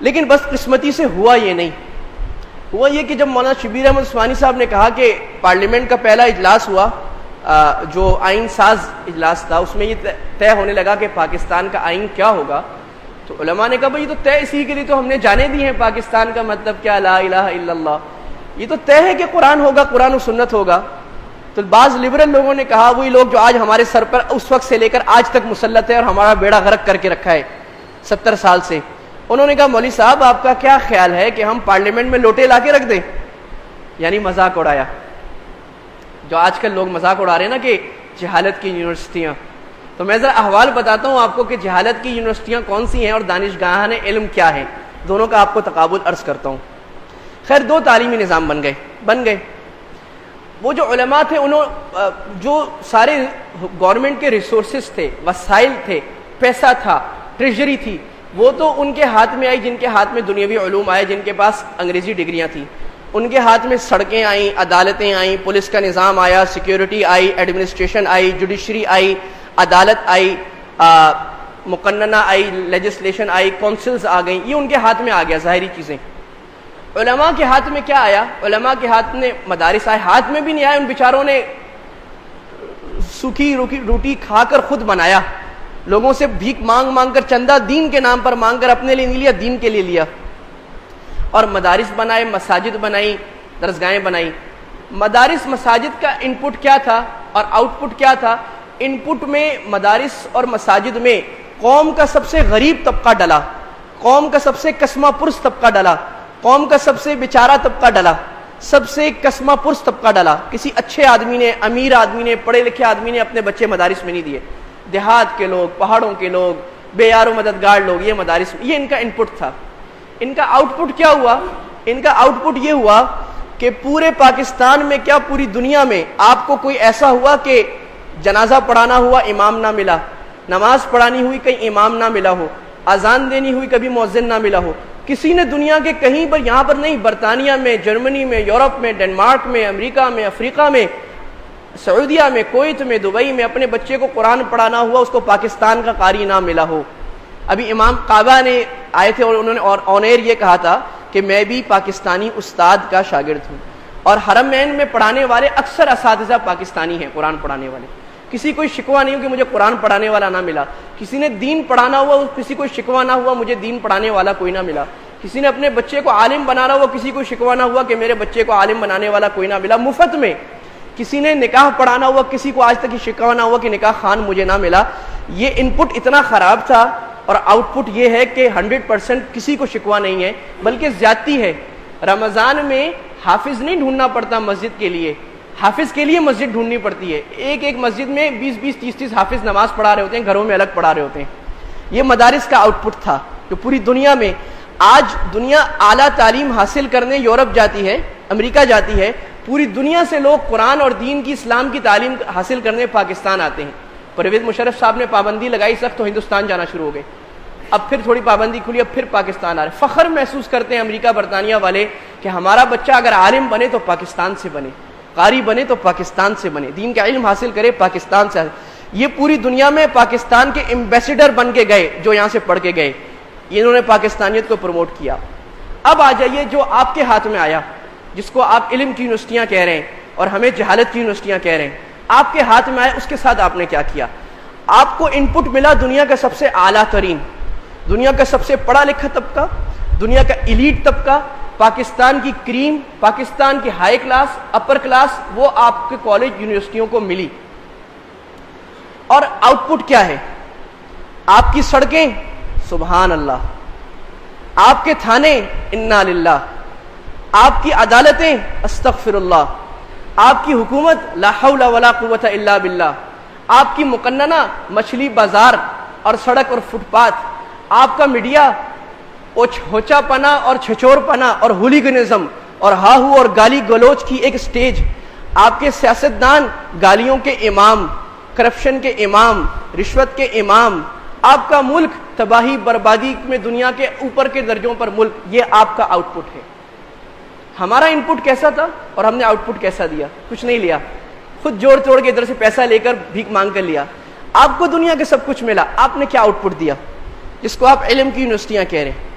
لیکن بس قسمتی سے ہوا یہ نہیں. ہوا یہ کہ جب مولانا شبیر احمد عثمانی صاحب نے کہا کہ پارلیمنٹ کا پہلا اجلاس ہوا جو آئین ساز اجلاس تھا، اس میں یہ طے ہونے لگا کہ پاکستان کا آئین کیا ہوگا، تو علماء نے کہا بھائی یہ تو طے اسی کے لیے تو ہم نے جانے دی ہیں پاکستان کا مطلب کیا، لا الہ الا اللہ، یہ تو طے ہے کہ قرآن ہوگا، قرآن و سنت ہوگا. تو بعض لبرل لوگوں نے کہا، وہی لوگ جو آج ہمارے سر پر اس وقت سے لے کر آج تک مسلط ہے اور ہمارا بیڑا غرق کر کے رکھا ہے 70 سال سے، انہوں نے کہا مولوی صاحب آپ کا کیا خیال ہے کہ ہم پارلیمنٹ میں لوٹے لا کے رکھ دیں، یعنی مذاق اڑایا. جو آج کل لوگ مذاق اڑا رہے ہیں نا کہ جہالت کی یونیورسٹیاں، تو میں ذرا احوال بتاتا ہوں آپ کو کہ جہالت کی یونیورسٹیاں کون سی ہیں اور دانشگاہان علم کیا ہیں، دونوں کا آپ کو تقابل عرض کرتا ہوں. خیر 2 تعلیمی نظام بن گئے. وہ جو علماء تھے انہوں جو سارے گورنمنٹ کے ریسورسز تھے، وسائل تھے، پیسہ تھا، ٹریجری تھی، وہ تو ان کے ہاتھ میں آئی جن کے ہاتھ میں دنیاوی علوم آئے، جن کے پاس انگریزی ڈگریاں تھیں. ان کے ہاتھ میں سڑکیں آئیں، عدالتیں آئیں، پولیس کا نظام آیا، سیکیورٹی آئی، ایڈمنسٹریشن آئی، جوڈیشری آئی، عدالت آئی، مقننہ آئی، لیجسلیشن آئی، کونسلز آ گئیں. یہ ان کے ہاتھ میں آ گیا ظاہری چیزیں. علماء کے ہاتھ میں کیا آیا؟ علماء کے ہاتھ میں مدارس آئے. ہاتھ میں بھی نہیں آئے، ان بیچاروں نے سوکھی روٹی کھا کر خود بنایا، لوگوں سے بھیک مانگ کر، چندہ دین کے نام پر مانگ کر اپنے لیے نہیں لیا، دین کے لیے لیا. اور مدارس بنائے، مساجد بنائی، درسگاہیں بنائی. مدارس مساجد کا ان پٹ کیا تھا اور آؤٹ پٹ کیا تھا؟ ان پٹ میں مدارس اور مساجد میں قوم کا سب سے غریب طبقہ ڈلا، قوم کا سب سے کسمہ پرس طبقہ ڈلا، قوم کا سب سے بیچارہ طبقہ ڈلا، سب سے کسمہ پرس طبقہ ڈلا. کسی اچھے آدمی نے، امیر آدمی نے، پڑھے لکھے آدمی نے اپنے بچے مدارس میں نہیں دیے. دیہات کے لوگ، پہاڑوں کے لوگ، بے یار و مددگار لوگ یہ مدارس، یہ ان کا ان پٹ تھا. ان کا آؤٹ پٹ کیا ہوا؟ ان کا آؤٹ پٹ یہ ہوا کہ پورے پاکستان میں کیا پوری دنیا میں آپ کو کوئی ایسا ہوا کہ جنازہ پڑھانا ہوا امام نہ ملا، نماز پڑھانی ہوئی کہیں امام نہ ملا ہو، اذان دینی ہوئی کبھی مؤذن نہ ملا ہو؟ کسی نے دنیا کے کہیں پر، یہاں پر نہیں، برطانیہ میں، جرمنی میں، یورپ میں، ڈنمارک میں، امریکہ میں، افریقہ میں، سعودیہ میں، کویت میں، دبئی میں اپنے بچے کو قرآن پڑھانا ہوا، اس کو پاکستان کا قاری نہ ملا ہو. ابھی امام کعبہ نے آئے تھے اور انہوں نے آن ایئر یہ کہا تھا کہ میں بھی پاکستانی استاد کا شاگرد ہوں، اور حرمین میں پڑھانے والے اکثر اساتذہ پاکستانی ہیں، قرآن پڑھانے والے. کسی کوئی شکوہ نہیں ہو کہ مجھے قرآن پڑھانے والا نہ ملا. کسی نے دین پڑھانا ہوا، کسی کو شکوہ نہ ہوا مجھے دین پڑھانے والا کوئی نہ ملا. کسی نے اپنے بچے کو عالم بنانا ہوا، کسی کو شکوہ نہ ہوا کہ میرے بچے کو عالم بنانے والا کوئی نہ ملا. مفت میں کسی نے نکاح پڑھانا ہوا، کسی کو آج تک یہ شکوہ نہ ہوا کہ نکاح خان مجھے نہ ملا. یہ ان پٹ اتنا خراب تھا اور آؤٹ پٹ یہ ہے کہ 100% کسی کو شکوہ نہیں ہے، بلکہ زیادتی ہے. رمضان میں حافظ نہیں ڈھونڈنا پڑتا مسجد کے لیے، حافظ کے لیے مسجد ڈھونڈنی پڑتی ہے. ایک مسجد میں 20 30 حافظ نماز پڑھا رہے ہوتے ہیں، گھروں میں الگ پڑھا رہے ہوتے ہیں. یہ مدارس کا آؤٹ پٹ تھا جو پوری دنیا میں، آج دنیا اعلیٰ تعلیم حاصل کرنے یورپ جاتی ہے، امریکہ جاتی ہے، پوری دنیا سے لوگ قرآن اور دین کی، اسلام کی تعلیم حاصل کرنے پاکستان آتے ہیں. پرویز مشرف صاحب نے پابندی لگائی سخت تو ہندوستان جانا شروع ہو گئے. اب پھر تھوڑی پابندی کھلی، اب پھر پاکستان آ رہے. فخر محسوس کرتے ہیں امریکہ برطانیہ والے کہ ہمارا بچہ اگر عالم بنے تو پاکستان سے بنے، قاری بنے تو پاکستان سے بنے، دین کا علم حاصل کرے پاکستان سے. یہ پوری دنیا میں پاکستان کے ایمبیسیڈر بن کے گئے جو یہاں سے پڑھ کے گئے، انہوں نے پاکستانیت کو پروموٹ کیا. اب آ جائیے جو آپ کے ہاتھ میں آیا، جس کو آپ علم کی یونیورسٹیاں کہہ رہے ہیں اور ہمیں جہالت کی یونیورسٹیاں کہہ رہے ہیں، آپ کے ہاتھ میں آیا، اس کے ساتھ آپ نے کیا کیا؟ آپ کو ان پٹ ملا دنیا کا سب سے اعلیٰ ترین، دنیا کا سب سے پڑھا لکھا طبقہ، دنیا کا ایلیٹ طبقہ، پاکستان کی کریم، پاکستان کی ہائی کلاس، اپر کلاس، وہ آپ کے کالج یونیورسٹیوں کو ملی. اور آؤٹ پٹ کیا ہے؟ آپ کی سڑکیں سبحان اللہ، آپ کے تھانے انا للہ، آپ کی عدالتیں استغفر اللہ، آپ کی حکومت لا حول ولا قوت الا باللہ، آپ کی مقننہ مچھلی بازار اور سڑک اور فٹ پاتھ، آپ کا میڈیا ہوچا پنا اور چھچور پنا اور ہولیگنزم اور ہاہو اور گالی گلوچ کی ایک سٹیج، آپ کے سیاستدان گالیوں کے امام، کرپشن کے امام، رشوت کے امام، آپ کا ملک تباہی بربادی میں دنیا کے اوپر کے درجوں پر ملک. یہ آپ کا آؤٹ پٹ ہے. ہمارا ان پٹ کیسا تھا اور ہم نے آؤٹ پٹ کیسا دیا؟ کچھ نہیں لیا، خود جوڑ توڑ کے ادھر سے پیسہ لے کر بھیک مانگ کر لیا. آپ کو دنیا کے سب کچھ ملا، آپ نے کیا آؤٹ پٹ دیا؟ جس کو آپ علم کی یونیورسٹیاں کہہ رہے ہیں.